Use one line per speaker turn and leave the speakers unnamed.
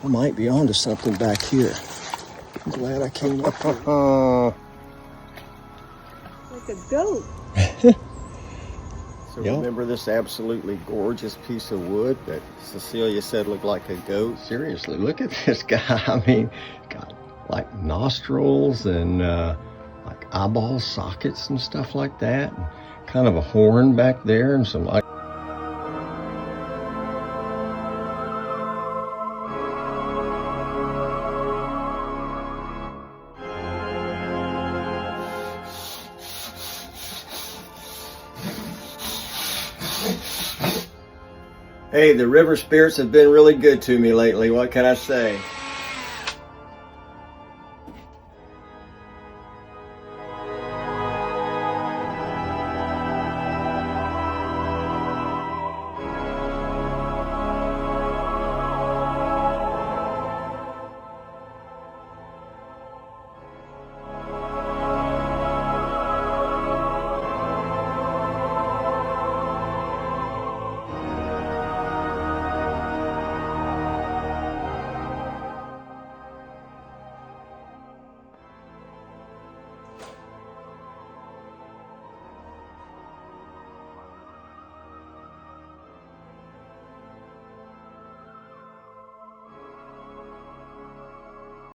I might be onto something back here. I'm glad I came up here.
Like a goat.
So
Yep.
remember this absolutely gorgeous piece of wood that Cecilia said looked like a goat?
Seriously, look at this guy. I mean, got like nostrils and like eyeball sockets and stuff like that. And kind of a horn back there and some like.
Hey, the river spirits have been really good to me lately. What can I say?